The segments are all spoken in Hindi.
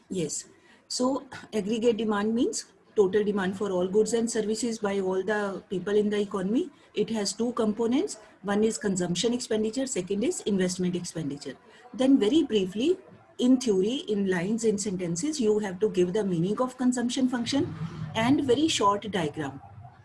Yes. So aggregate demand means total demand for all goods and services by all the people in the economy. It has two components. One is consumption expenditure, second is investment expenditure. Then very briefly, in theory, in lines, in sentences, you have to give the meaning of consumption function and very short diagram.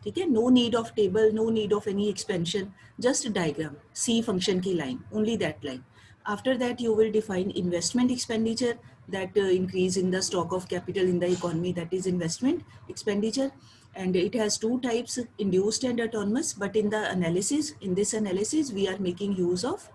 ठीक है, no need of table, no need of any expansion, just a diagram, C function की line, only that line. After that, you will define investment expenditure, that increase in the stock of capital in the economy, that is investment expenditure. And it has two types, induced and autonomous. But in the analysis, in this analysis, we are making use of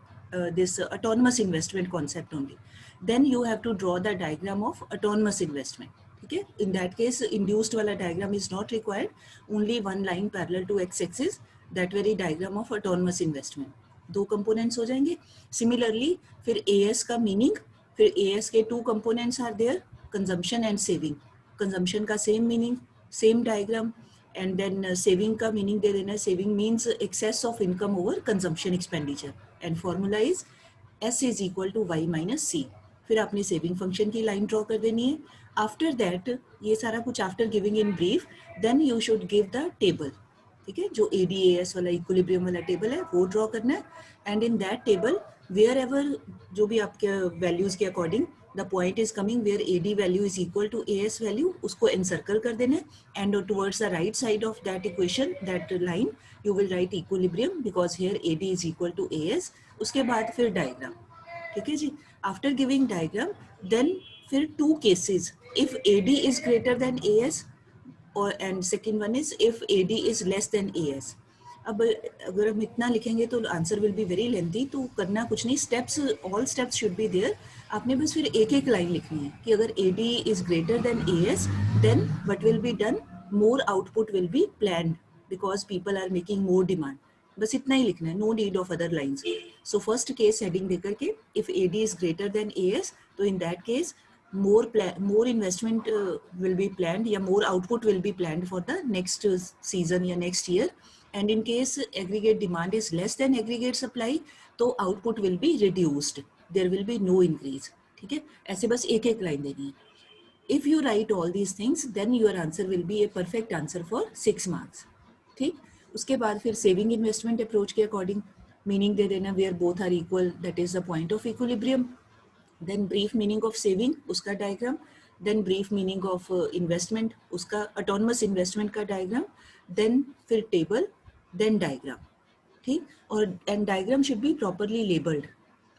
this autonomous investment concept only. Then you have to draw the diagram of autonomous investment. Okay, in that case, induced wala diagram is not required, only one line parallel to x-axis, that very diagram of autonomous investment. दो कंपोनेंट्स हो जाएंगे. सिमिलरली फिर एएस का मीनिंग, फिर एएस के two components are there, consumption and saving. Consumption का same meaning, same diagram. And then saving का मीनिंग दे देना, saving means excess of income over consumption expenditure. And formula is S is equal to Y minus C. फिर आपने सेविंग फंक्शन की लाइन ड्रॉ कर देनी है. आफ्टर दैट, ये सारा कुछ after giving in brief, then you should give the table. ठीक है, जो ADAS वाला इक्विलिब्रियम वाला टेबल है वो ड्रॉ करना है. And in that table wherever जो भी आपके वैल्यूज के according the point is coming where AD value is equal to AS value, उसको एनसर्कल कर देना है. And towards the right side of that equation, that line, you will write equilibrium because here AD is equal to AS. उसके बाद फिर डायग्राम. ठीक है जी. आफ्टर गिविंग डायग्राम, देन फिर two cases, if AD is greater than AS, और and second one is if AD is less than AS. अब अगर हम इतना लिखेंगे तो answer will be very lengthy. तो करना कुछ नहीं, steps, all steps should be there. आपने बस फिर एक एक लाइन लिखनी है कि अगर AD is greater than AS, then what will be done, more output will be planned because people are making more demand. बस इतना ही लिखना है, no need of other lines. So first case heading देकर के, if AD is greater than AS, तो in that case more investment will be planned, या more output will be planned for the next season या next year. And in case aggregate demand is less than aggregate supply, तो output will be reduced, there will be no increase. ठीक है, ऐसे बस एक एक लाइन देनी है. If you write all these things, then your answer will be a perfect answer for 6 marks. ठीक, उसके बाद फिर सेविंग इन्वेस्टमेंट अप्रोच के अकॉर्डिंग मीनिंग दे देना, where both are equal, that is the point of equilibrium. Then brief meaning of saving, उसका diagram. Then brief meaning of investment, उसका ऑटोनमस इन्वेस्टमेंट का डायग्राम. देन फिर टेबल, देन डायग्राम. ठीक, और and diagram should be properly labelled.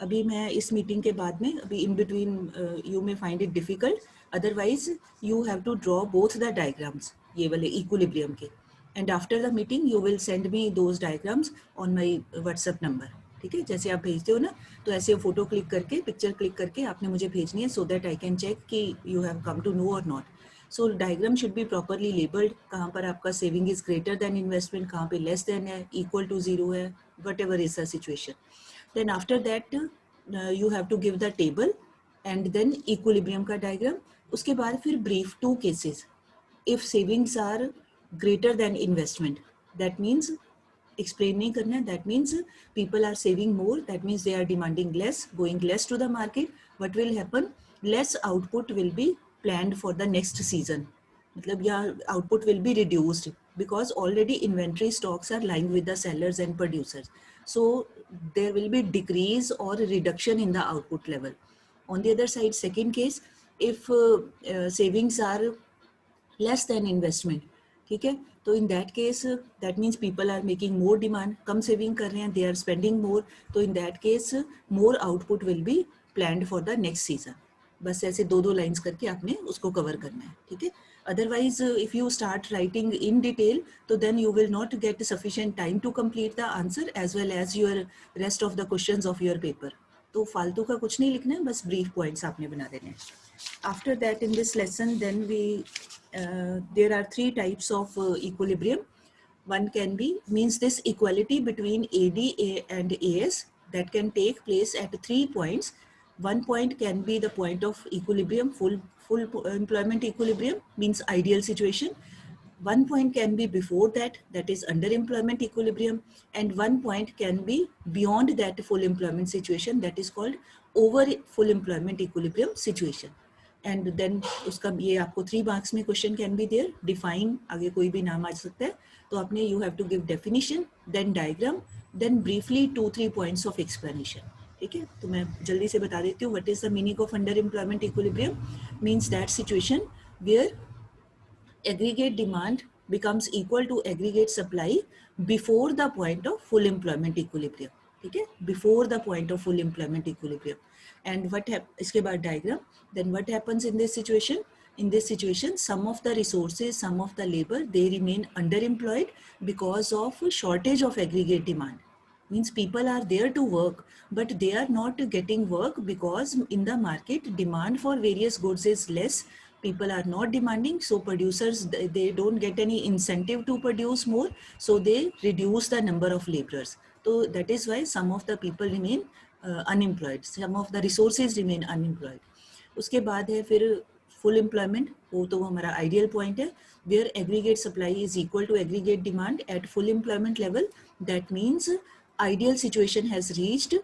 अभी मैं इस मीटिंग के बाद में, अभी in between you may find it difficult, otherwise you have to draw both the diagrams, ये वाले इक्विलिब्रियम के. And after the meeting you will send me those diagrams on my WhatsApp number. ठीक है, जैसे आप भेजते हो ना, तो ऐसे फोटो क्लिक करके, पिक्चर क्लिक करके आपने मुझे भेजनी है, so that I can check कि you have come to know और not. So diagram should be properly labelled, कहाँ पर आपका saving is greater than investment, कहाँ पे लेस देन है, इक्वल टू जीरो है, whatever is the situation. Then after that you have to give the table and then equilibrium का डायग्राम. उसके बाद फिर brief two cases. If savings are greater than investment, that means explain नहीं करना है, that means people are saving more, that means they are demanding less, going less to the market. What will happen, less output will be planned for the next season. मतलब यहाँ output will be reduced because already inventory stocks are lying with the sellers and producers, so there will be decrease or reduction in the output level. On the other side, second case, if savings are less than investment, ठीक है, तो in that case that means people are making more demand, कम सेविंग कर रहे हैं, दे आर स्पेंडिंग मोर, तो in that case more output will be planned for the next season. बस ऐसे दो दो लाइंस करके आपने उसको कवर करना है. ठीक है, otherwise if you start writing in detail, तो then you will not get sufficient time to complete the answer as well as your rest of the questions of your paper. तो फालतू का कुछ नहीं लिखना है, बस ब्रीफ पॉइंट्स आपने बना देने हैं. After that, in this lesson, then there are three types of equilibrium. One can be, means this equality between AD and AS that can take place at 3 points. One point can be the point of equilibrium, full employment equilibrium, means ideal situation. One point can be before that, that is underemployment equilibrium, and one point can be beyond that full employment situation, that is called over full employment equilibrium situation. And then उसका ये आपको 3 मार्क्स में question can be there, define, आगे कोई भी नाम आ सकता है, तो आपने you have to give definition, then diagram, then briefly 2-3 points of explanation. ठीक है, तो मैं जल्दी से बता देती हूँ. What is the meaning of under employment equilibrium? Means that situation where aggregate demand becomes equal to aggregate supply before the point of full employment equilibrium. ठीक है, before the point of full employment equilibrium. And what इसके बाद diagram, then what happens in this situation? In this situation, some of the resources, some of the labor, they remain underemployed because of shortage of aggregate demand. Means people are there to work, but they are not getting work because in the market demand for various goods is less. People are not demanding, so producers, they don't get any incentive to produce more, so they reduce the number of laborers. So that is why some of the people remain unemployed, some of the resources remain unemployed. उसके बाद है फिर फुल एम्प्लॉयमेंट, वो तो हमारा आइडियल पॉइंट है, where aggregate supply is equal to aggregate demand at full employment level. That means ideal situation has reached.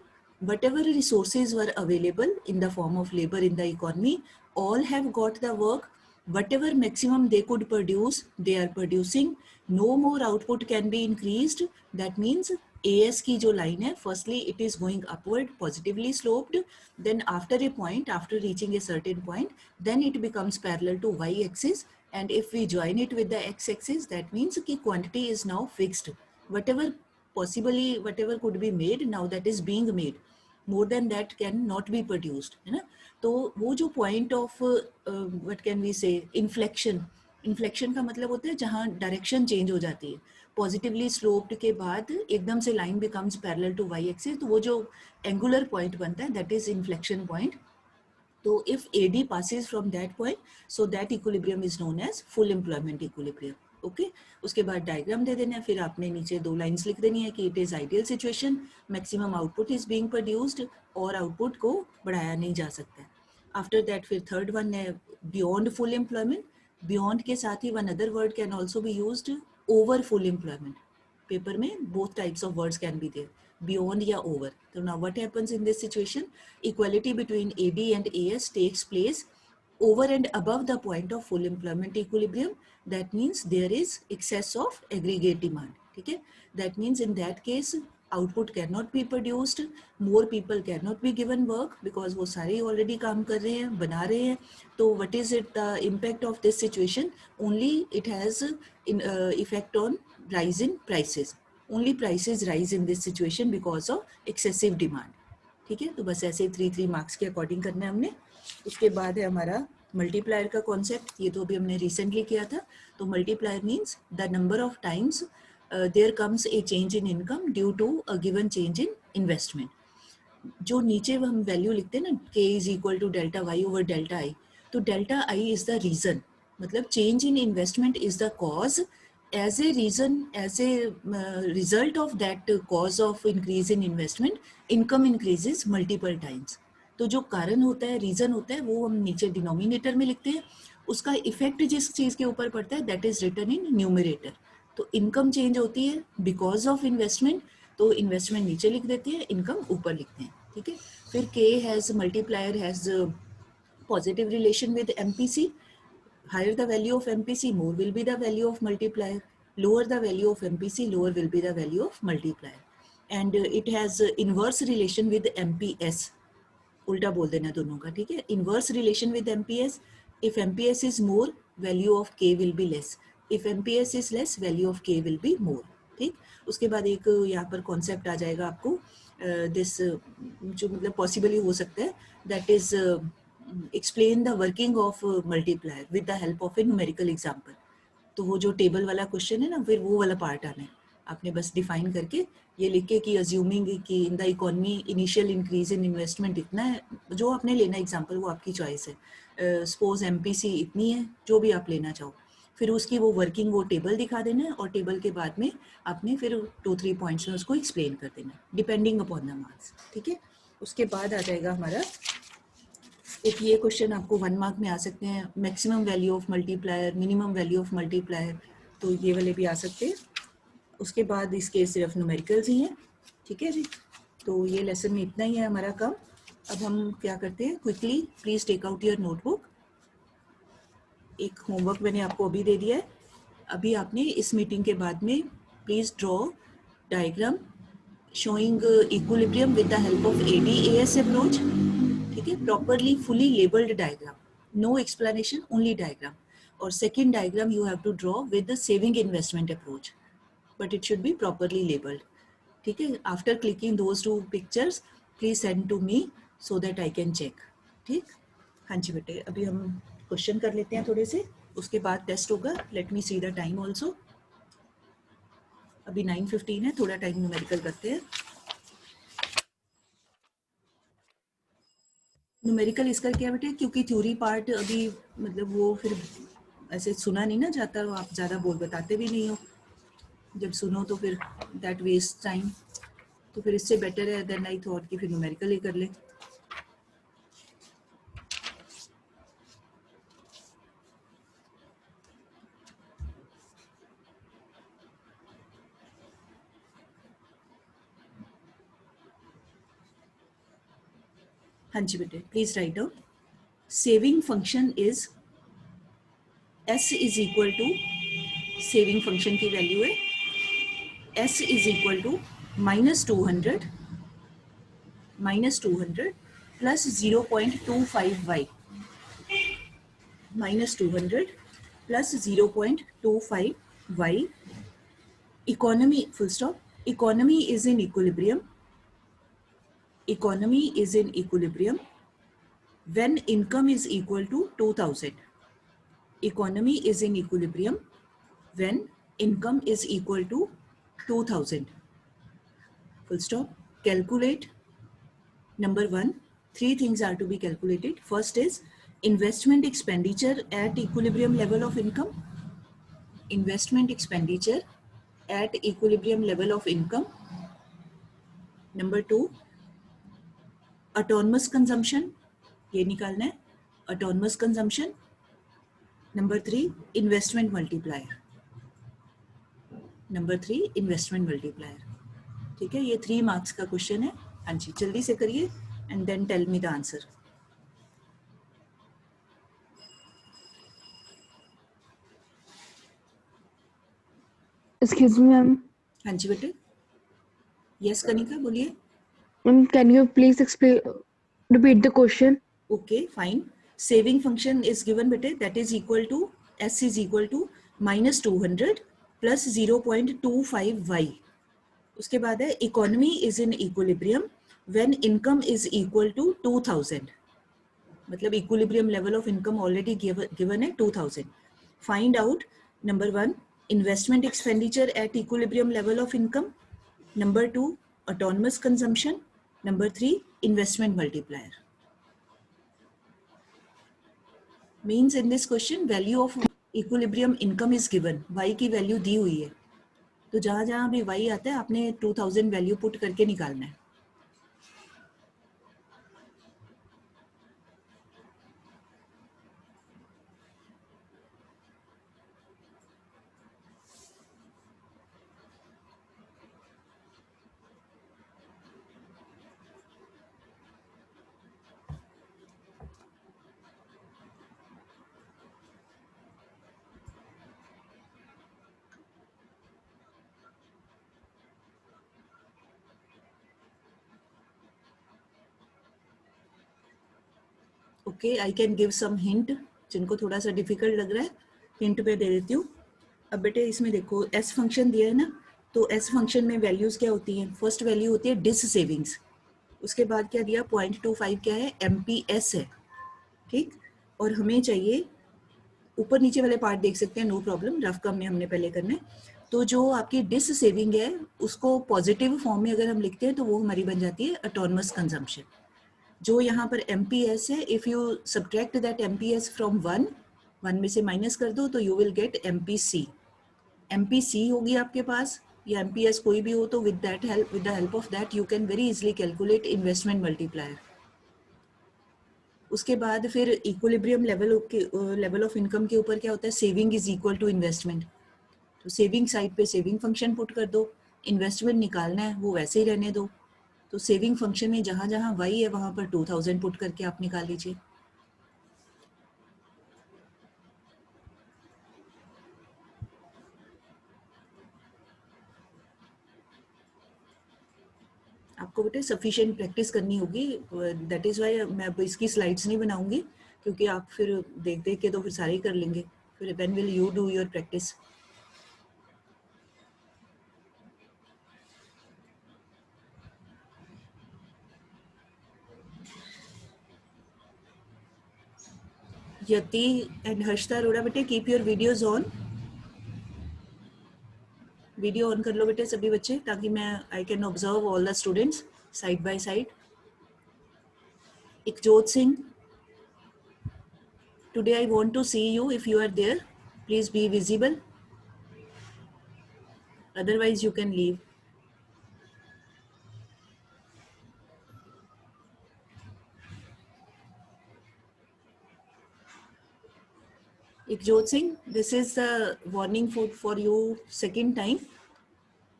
Whatever resources were available in the form of labor in the economy, all have got the work. Whatever maximum they could produce, they are producing. No more output can be increased. That means AS की जो line है, firstly it is going upward, positively sloped. Then after a point, after reaching a certain point, then it becomes parallel to y-axis. And if we join it with the x-axis, that means कि quantity is now fixed. Whatever possibly whatever could be made, now that is being made. More than that can not be produced, है ना. तो वो जो point of what can we say inflection, inflection का मतलब होता है जहाँ direction change हो जाती है. Positively sloped के बाद एकदम से line becomes parallel to y axis, तो वो जो angular point बनता है, that is inflection point. तो if AD passes from that point, so that equilibrium is known as full employment equilibrium. Okay उसके बाद डायग्राम दे देना है, फिर आपने नीचे 2 लाइंस लिख देनी है कि it is ideal situation, maximum output is being produced और आउटपुट को बढ़ाया नहीं जा सकता है. आफ्टर दैट फिर थर्ड वन है बियॉन्ड फुल एम्प्लॉयमेंट. बियॉन्ड के साथ ही one other word can also be used, over full employment. Paper में both types of words can be there, beyond या over. So now what happens in this situation? Equality between AD and AS takes place over and above the point of full employment equilibrium. That means there is excess of aggregate demand. ठीक है, that means in that case output cannot be produced, more people cannot be given work because वो सारे already काम कर रहे हैं, बना रहे हैं. तो what is it the impact of this situation? Only it has effect on rise in prices. Only prices rise in this situation because of excessive demand. ठीक है, तो बस ऐसे 3 मार्क्स के अकॉर्डिंग करना है हमने. उसके बाद है हमारा मल्टीप्लायर का कॉन्सेप्ट, ये तो अभी हमने रिसेंटली किया था. तो multiplier means the number of times there comes a change in income due to a given change in investment. जो नीचे हम वैल्यू लिखते हैं ना, k is equal to delta Y over delta I, तो delta I is the reason, मतलब change in investment is the cause. as a reason, as a result of that cause of increase in investment, income increases multiple times. तो जो कारण होता है, रीजन होता है, वो हम नीचे डिनोमिनेटर में लिखते हैं. उसका इफेक्ट जिस चीज के ऊपर पड़ता है that is written in numerator. तो इनकम चेंज होती है बिकॉज ऑफ इन्वेस्टमेंट, तो इन्वेस्टमेंट नीचे लिख देते हैं, इनकम ऊपर लिखते हैं. ठीक है, फिर के has multiplier has positive relation with MPC. Higher the value of MPC, more will be the value of multiplier. Lower the value of MPC, lower will be the value of multiplier. And it has inverse relation with MPS. उल्टा बोल देना दोनों का. ठीक है, inverse relation with MPS. If MPS is more, value of K will be less. If MPS is less, value of K will be more. ठीक, उसके बाद एक यहाँ पर कॉन्सेप्ट आ जाएगा आपको, दिस जो मतलब पॉसिबली हो सकता है, that is explain the working of multiplier with the help of a numerical example. तो वो जो टेबल वाला क्वेश्चन है ना, फिर वो वाला पार्ट आना है. आपने बस डिफाइन करके ये लिख के कि अज्यूमिंग कि in the economy initial increase in investment इतना है, जो आपने लेना एग्जांपल वो आपकी चॉइस है. सपोज एमपीसी इतनी है, जो भी आप लेना चाहो, फिर उसकी वो वर्किंग वो टेबल दिखा देना है, और टेबल के बाद में आपने फिर 2-3 पॉइंट्स में उसको एक्सप्लेन कर देना डिपेंडिंग अपॉन द मार्क्स. ठीक है, उसके बाद आ जाएगा हमारा एक ये क्वेश्चन आपको 1 मार्क में आ सकते हैं, maximum value of multiplier, minimum value of multiplier, तो ये वाले भी आ सकते हैं. उसके बाद इसके सिर्फ न्यूमेरिकल्स ही हैं. ठीक है जी, तो ये लेसन में इतना ही है हमारा काम. अब हम क्या करते हैं, quickly please take out your notebook एक होमवर्क मैंने आपको अभी दे दिया है. अभी आपने इस मीटिंग के बाद में please draw diagram showing equilibrium with the help of ADAS approach. ठीक है, properly fully labeled diagram, no explanation, only diagram. और second diagram you have to draw with the saving investment approach, but it should be properly labeled. ठीक है, after clicking those two pictures please send to me so that I can check. ठीक, हाँ जी बेटे, अभी हम क्वेश्चन कर लेते हैं थोड़े से, उसके बाद टेस्ट होगा. Let me see the time also. अभी 9:15 है, थोड़ा टाइम न्यूमेरिकल करते हैं. न्यूमेरिकल इसका क्या बेटे, क्योंकि थ्योरी पार्ट अभी मतलब वो फिर ऐसे सुना नहीं ना जाता, आप ज़्यादा बोल बताते भी नहीं हो. जब सुनो तो फिर दैट वेस्ट टाइम, तो फिर इससे बेटर है देन आई थॉट कि फिर न्यूमेरिकल ही कर ले. हाँ जी बेटे, please write down. Saving function is S is equal to, saving function की वैल्यू है S is equal to -200 plus 0.25y, -200 plus 0.25y. Economy, full stop. Economy is in equilibrium. Economy is in equilibrium when income is equal to 2000. Economy is in equilibrium when income is equal to 2000. Full stop. Calculate. Number one, three things are to be calculated. First is investment expenditure at equilibrium level of income. Investment expenditure at equilibrium level of income. Number two, autonomous consumption, ये निकालना है, autonomous consumption. Number three, investment multiplier. Number three, investment multiplier. ठीक है, ये 3 मार्क्स का क्वेश्चन है. हाँ जी, जल्दी से करिए and then tell me the answer. Excuse me, ma'am. हाँ जी बेटे. Yes कनिका, बोलिए. Ma'am, can you please repeat the question? Okay, fine. Saving function is given बेटे, that is equal to, S is equal to -200 plus 0.25y. उसके बाद है economy is in equilibrium when income is equal to 2000. मतलब equilibrium level of income already given है 2000. Find out number one, investment expenditure at equilibrium level of income. Number two, autonomous consumption. Number three, investment multiplier. Means in this question value of equilibrium income is given, y की वैल्यू दी हुई है, तो जहां जहां भी y आता है आपने 2000 वैल्यू पुट करके निकालना है. Okay, I can give some hint, जिनको थोड़ा सा डिफिकल्ट लग रहा है हिंट पे दे देती हूँ. अब बेटे इसमें देखो एस फंक्शन दिया है ना, तो एस फंक्शन में वैल्यूज क्या होती हैं. फर्स्ट वैल्यू होती है डिस सेविंग्स, उसके बाद क्या दिया 0.25 क्या है, MPS है. ठीक, और हमें चाहिए, ऊपर नीचे वाले पार्ट देख सकते हैं, नो प्रॉब्लम, रफ कम में हमने पहले करना है. तो जो आपकी डिस सेविंग है उसको पॉजिटिव फॉर्म में अगर हम लिखते हैं तो वो हमारी बन जाती है ऑटोनमस कंजम्पशन. जो यहाँ पर MPS है, if you subtract that MPS from 1 में से माइनस कर दो तो you will get MPC. MPC होगी आपके पास, या MPS कोई भी हो, तो with the help of that you can very easily calculate investment multiplier. उसके बाद फिर इक्विलिब्रियम लेवल ऑफ इनकम के ऊपर क्या होता है, saving is equal to investment. तो सेविंग साइड पे सेविंग फंक्शन पुट कर दो, इन्वेस्टमेंट निकालना है वो वैसे ही रहने दो. तो सेविंग फंक्शन में जहाँ जहाँ y है वहाँ पर 2000 पुट करके आप निकाल लीजिए. आपको बेटे सफिशिएंट प्रैक्टिस करनी होगी, दैट इज़ वाई मैं अब इसकी स्लाइड्स नहीं बनाऊंगी, क्योंकि आप फिर देख देख के तो फिर सारे ही कर लेंगे, फिर when will you do your practice. Yati and Harshita Arora बेटे keep your videos on, video on कर लो बेटे सभी बच्चे, ताकि मैं I can observe all the students side by side. Ikjot Singh, today I want to see you, if you are there please be visible, otherwise you can leave. Ikjot Singh, this is the warning for you second time.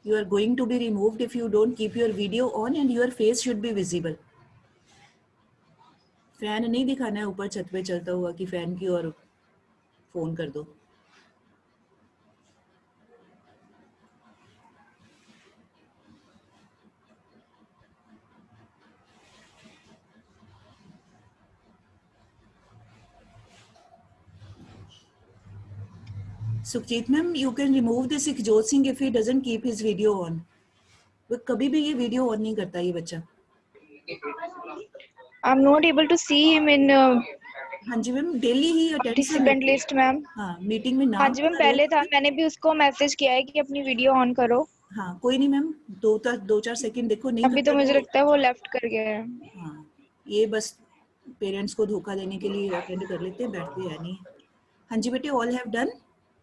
You are going to be removed if you don't keep your video on and your face should be visible. Fan नहीं दिखाना है ऊपर छत पे चलता हुआ कि फैन की ओर फोन कर दो। Sukhjeet ma'am, you can remove this Ikjot Singh if he doesn't keep his video on. वो कभी भी ये वीडियो ऑन नहीं करता ये बच्चा। I'm not able to see him in हाँ जी मैम, डेली ही अटेंड participant list, मैम। हाँ, मीटिंग में हाँ नाम जी मैम, पहले था, मैंने भी उसको मैसेज किया है कि अपनी वीडियो ऑन करो। हाँ, कोई नहीं मैम, दो चार सेकंड देखो, नहीं अभी तो मुझे लगता है वो लेफ्ट कर गया है। हाँ, ये बस पेरेंट्स को धोखा देने के लिए अटेंड कर लेते हैं, बैठते हैं नहीं। हाँ जी बेटे, all have done,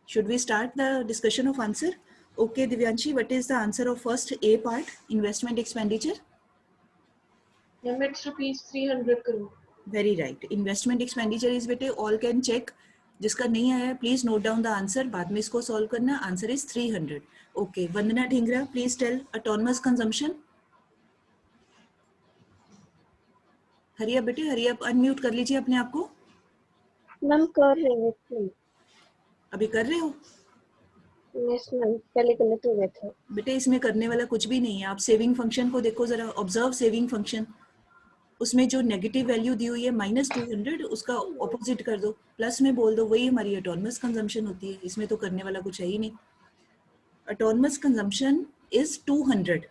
should we start the discussion of answer? Okay Divyanshi, what is the answer of first A part, investment expenditure? It's rupees 300 crore. Very right, investment expenditure is बेटे ऑल कैन चेक, जिसका नहीं आया please note down the answer, बाद में इसको सॉल्व करना। Answer is 300। Okay, Vandana Dhingra, please tell autonomous consumption. Hariya बेटे, हरिया अनम्यूट कर लीजिए अपने आप को। मैम कर रहे हैं, अभी कर रहे हो? यस मैम, पहले गलत हो गया था। बेटे इसमें करने वाला कुछ भी नहीं है, आप सेविंग फंक्शन को देखो जरा, ऑब्जर्व सेविंग फंक्शन, उसमें जो नेगेटिव वैल्यू दी हुई है -200, उसका ऑपोजिट कर दो, प्लस में बोल दो, वही हमारी ऑटोनमस कंजम्पशन होती है। इसमें तो करने वाला कुछ है ही नहीं। Autonomous consumption is 200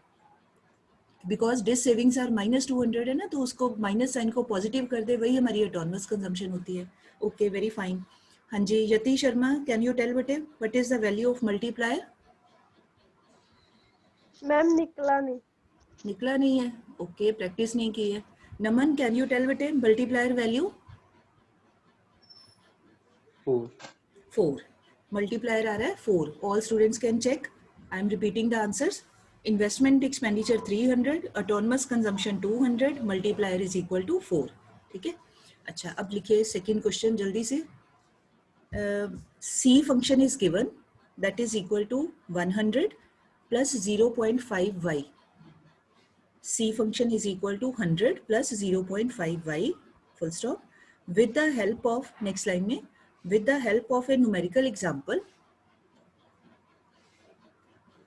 because this savings are -200 है ना, तो उसको माइनस साइन को पॉजिटिव कर दे, वही हमारी ऑटोनमस कंजम्पशन होती है। Okay, very fine. हाँ जी, यति शर्मा, कैन यू टेल बेटे what is the value of multiplier? Ma'am निकला नहीं। निकला नहीं है, ओके, प्रैक्टिस नहीं की है। नमन, कैन यू टेल बेटे मल्टीप्लायर वैल्यू? 4 मल्टीप्लायर आ रहा है 4। All students can check, I am repeating the answers. Investment expenditure 300, autonomous consumption 200, multiplier is equal to 4। ठीक है, अच्छा अब लिखिए सेकेंड क्वेश्चन जल्दी से। C function is given, that is equal to 100 plus 0.5y। C function is equal to 100 plus 0.5y, full stop, with the help of, next line में, with the help of a numerical example,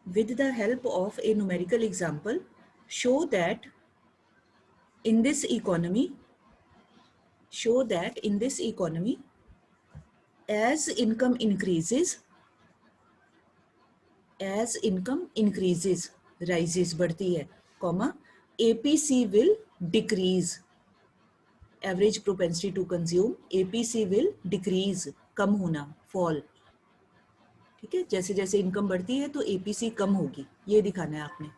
with the help of a numerical example, show that in this economy, as income increases, rises, बढ़ती है, comma, APC will decrease, average propensity to consume, APC will decrease, कम होना, फॉल। ठीक है, जैसे जैसे इनकम बढ़ती है तो एपीसी कम होगी, ये दिखाना है आपने।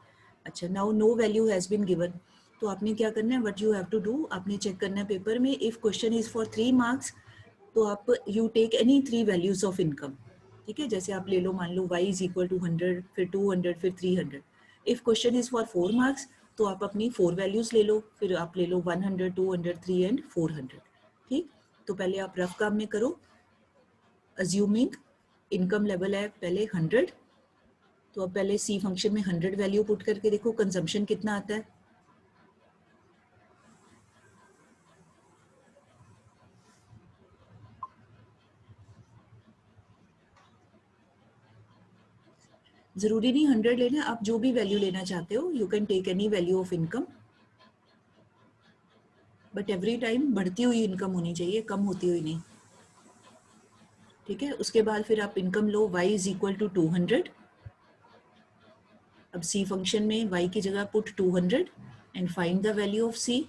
अच्छा, now no value has been given, तो आपने क्या करना है, what you have to do, आपने चेक करना है पेपर में, if question is for 3 marks तो आप you take any 3 values of income. ठीक है, जैसे आप ले लो, मान लो y इज इक्वल टू 100, फिर 200, फिर 300। If question is for 4 marks तो आप अपनी 4 वैल्यूज ले लो, फिर आप ले लो 100, 200, 3 एंड 400। ठीक, तो पहले आप रफ काम में करो, अज्यूमिंग इनकम लेवल है पहले 100, तो अब पहले सी फंक्शन में 100 वैल्यू पुट करके देखो कंजम्पशन कितना आता है। जरूरी नहीं 100 लेना, आप जो भी वैल्यू लेना चाहते हो, you can take any value of income, but every time बढ़ती हुई इनकम होनी चाहिए, कम होती हुई नहीं। ठीक है, उसके बाद फिर आप इनकम लो, y इज इक्वल टू 200। अब c फंक्शन में y की जगह put 200 and find the value of c।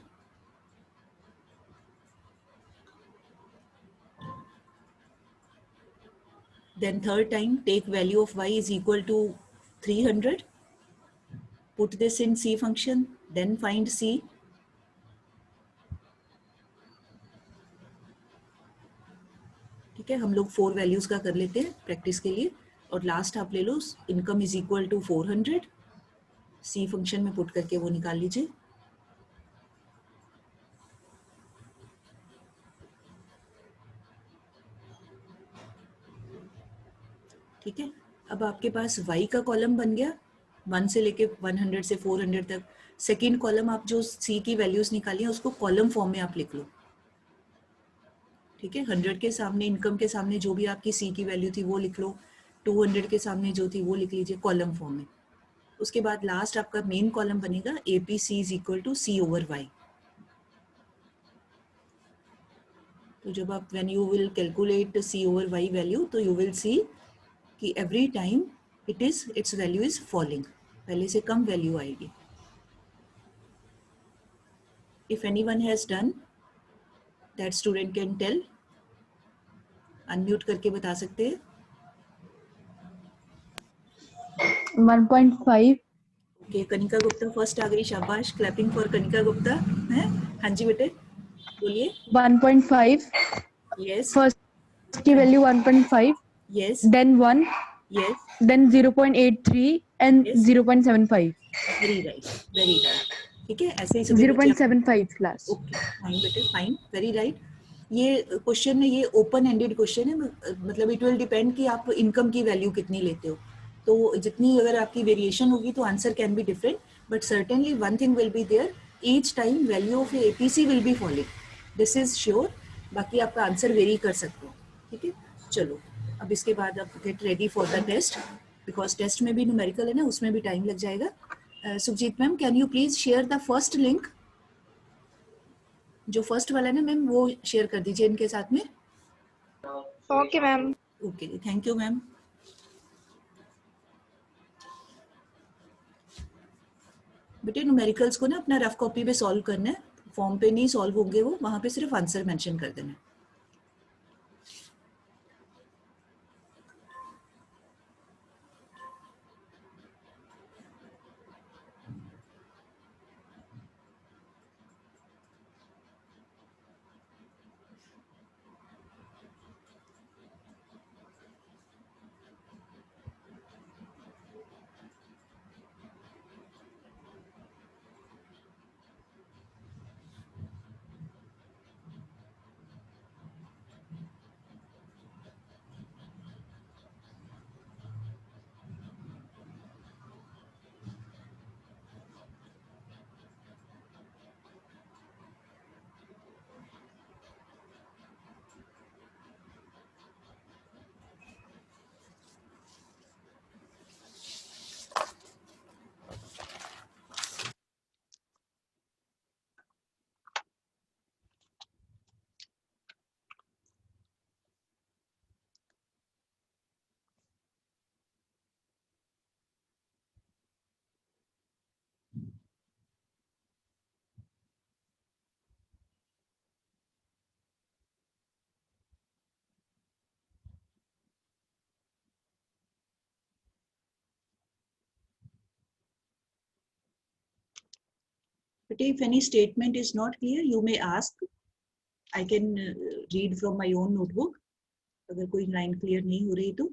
Then third time take value of y is equal to 300, put this in c function, then find c। ठीक है, हम लोग 4 वैल्यूज का कर लेते हैं प्रैक्टिस के लिए, और लास्ट आप ले लो income is equal to 400, C function में पुट करके वो निकाल लीजिए। ठीक है, अब आपके पास y का कॉलम बन गया 1 से लेके 100 से 400 तक। सेकेंड कॉलम आप जो c की वैल्यूज निकाली हैं उसको कॉलम फॉर्म में आप लिख लो। ठीक है, 100 के सामने, इनकम के सामने जो भी आपकी सी की वैल्यू थी वो लिख लो, 200 के सामने जो थी वो लिख लीजिए कॉलम फॉर्म में। उसके बाद लास्ट आपका मेन कॉलम बनेगा A P C is equal to C over Y. तो जब आप when you will calculate C over Y value, तो यू विल सी कि every time its value is falling, पहले से कम वैल्यू आएगी। If anyone has done that student can tell, unmute करके बता सकते हैं। 1.5. ओके, कनिका गुप्ता फर्स्ट आ गई, शाबाश, क्लैपिंग फॉर कनिका गुप्ता। है, हाँ जी बेटे बोलिए। 1.5. यस, First की value 1.5, yes, then 1, yes, then 0.83 and yes, 0.75. Very right, very right. ठीक है, ऐसे ही सभी बच्चे। 0.75 class. ओके फाइन बेटे, फाइन, वेरी राइट। ये क्वेश्चन है, ये ओपन एंडेड क्वेश्चन है, मतलब इट विल डिपेंड कि आप इनकम की वैल्यू कितनी लेते हो। तो जितनी अगर आपकी वेरिएशन होगी तो answer can be different, but certainly one thing will be there, each time value of APC will be following, this is sure. बाकी आपका आंसर वेरी कर सकते हो। ठीक है, चलो अब इसके बाद आप get ready for the test, because test में भी न्यूमेरिकल है ना, उसमें भी टाइम लग जाएगा। Sukhjeet ma'am, can you please share the first link, जो फर्स्ट वाला है ना मैम, वो शेयर कर दीजिए इनके साथ में। Okay ma'am. Okay, thank you ma'am. बेटे न्यूमेरिकल्स को ना अपना रफ कॉपी पे सॉल्व करना है, फॉर्म पे नहीं सॉल्व होंगे वो, वहां पे सिर्फ आंसर मेंशन कर देना है। बेटे if any statement is not clear you may ask, I can read from my own notebook, अगर कोई लाइन क्लियर नहीं हो रही तो।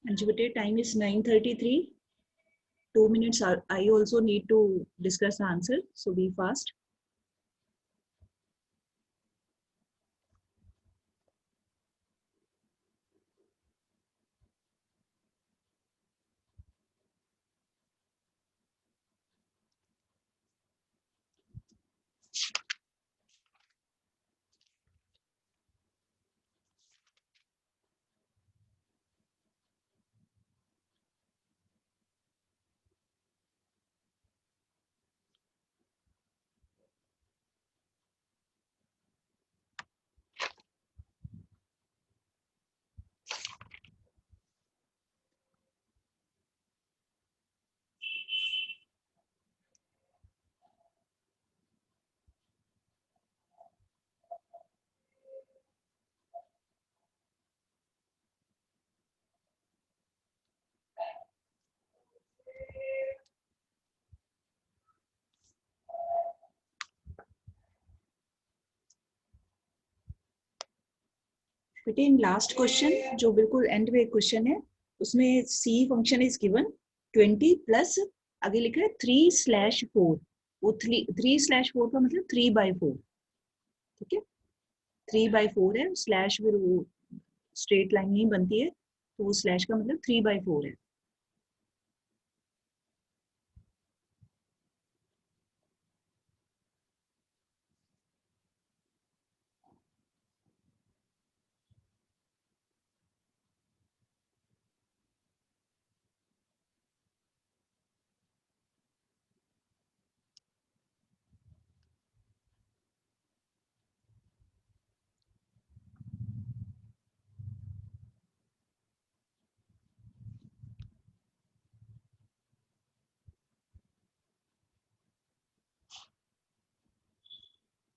And Jupiter, time is 9:33. 2 minutes. I also need to discuss the answer, so be fast. बेटे इन लास्ट क्वेश्चन जो बिल्कुल एंड में क्वेश्चन है उसमें सी फंक्शन इज गिवन 20 प्लस आगे लिखा है 3/4 वो 3/4 का मतलब 3/4 ठीक है 3/4 है स्लैश फिर वो स्ट्रेट लाइन नहीं बनती है तो वो स्लैश का मतलब 3/4 है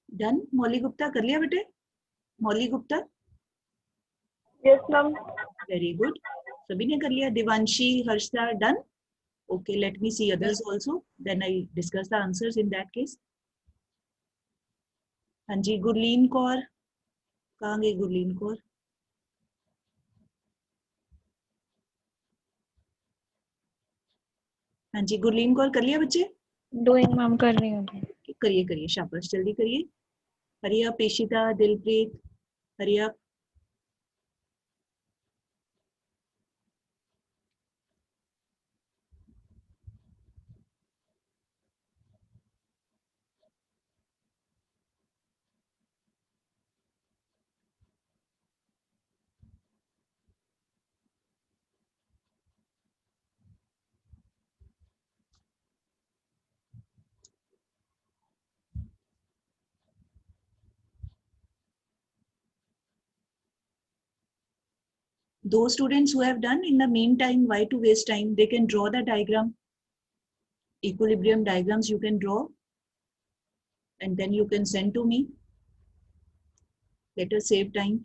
डन मौली गुप्ता कर लिया बेटे Mauli Gupta yes ma'am. Very good सभी ने कर लिया Divanshi Harsha done okay let me see others also then I discuss the answers in that case हाँ जी गुरलीन कौर कहाँ गई गुरलीन कौर हाँ जी गुरलीन कौर कर लिया बच्चे डूइंग मैम कर रही हूँ अभी। करिए करिए शाबाश जल्दी करिए हरिया पेशिता दिलप्रीत हरिया those students who have done in the meantime why to waste time they can draw the diagram equilibrium diagrams you can draw and then you can send to me let us save time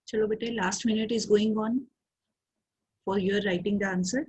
chalo bete last minute is going on for your writing the answer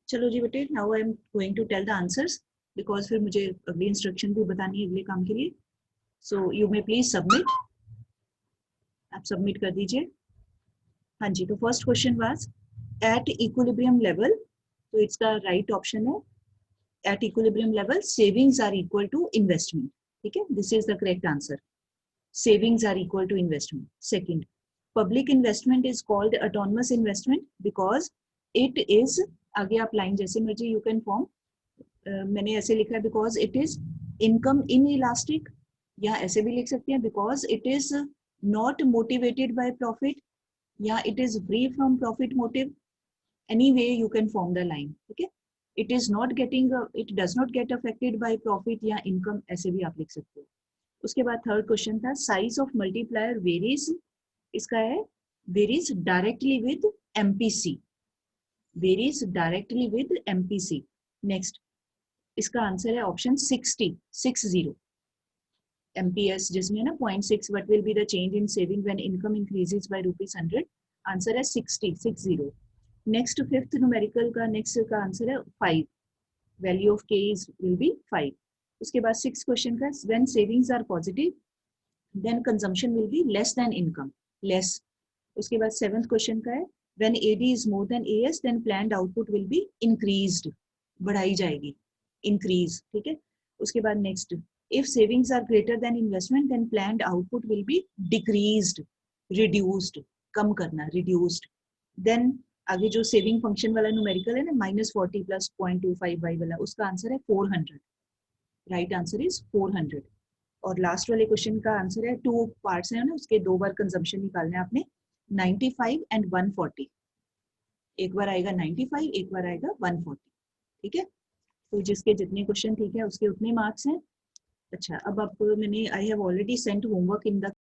चलो जी बेटे, now I am going to tell the answers, because फिर मुझे अगली इंस्ट्रक्शन भी बतानी है अगले काम के लिए. So you may please submit. आप सबमिट कर दीजिए. हाँ जी, तो first question was at equilibrium level, तो इसका राइट ऑप्शन है at equilibrium level savings are equal to investment. ठीक है, this is the correct answer. Savings are equal to investment. Second, public investment is called autonomous investment because it is, आगे आप लाइन जैसे मर्जी you can form, मैंने ऐसे लिखा है because it is income inelastic, या ऐसे भी लिख सकते हैं because it is not motivated by profit, या it is free from profit motive. Any way you can form the line. ठीक है, it is not getting, it does not get affected by profit या income, ऐसे भी आप लिख सकते हो. उसके बाद थर्ड क्वेश्चन था साइज ऑफ मल्टीप्लायर वेरीज, इसका है varies directly with MPC, varies directly with MPC. Next, इसका आंसर है ऑप्शन 60 एमपीएस, जिसमें ना 0.6 what will be the change in saving when income increases by ₹100. Answer है 60. नेक्स्ट फिफ्थ न्यूमेरिकल का नेक्स्ट का आंसर है 5, वैल्यू ऑफ के इज विल बी 5. उसके बाद सिक्स क्वेश्चन का when savings are positive then consumption will be less than income, less. उसके बाद सेवेंथ क्वेश्चन का है when AD is more than AS then planned output will be increased, बढ़ाई जाएगी, इंक्रीज. ठीक है, उसके बाद next if savings are greater than investment then planned output will be decreased, reduced, कम करना, रिड्यूस्ड. देन आगे जो सेविंग फंक्शन वाला न्यूमेरिकल है ना -40 + 0.25y वाला, उसका आंसर है 400. Right answer is 400. और लास्ट वाले क्वेश्चन का आंसर है 2 पार्ट्स है ना, उसके 2 बार कंजम्पशन निकालना है आपने, 95 एंड 140. एक बार आएगा 95, एक बार आएगा 140. ठीक है, तो जिसके जितने क्वेश्चन ठीक है उसके उतने मार्क्स हैं. अच्छा, अब आपको मैंने I have already sent homework in the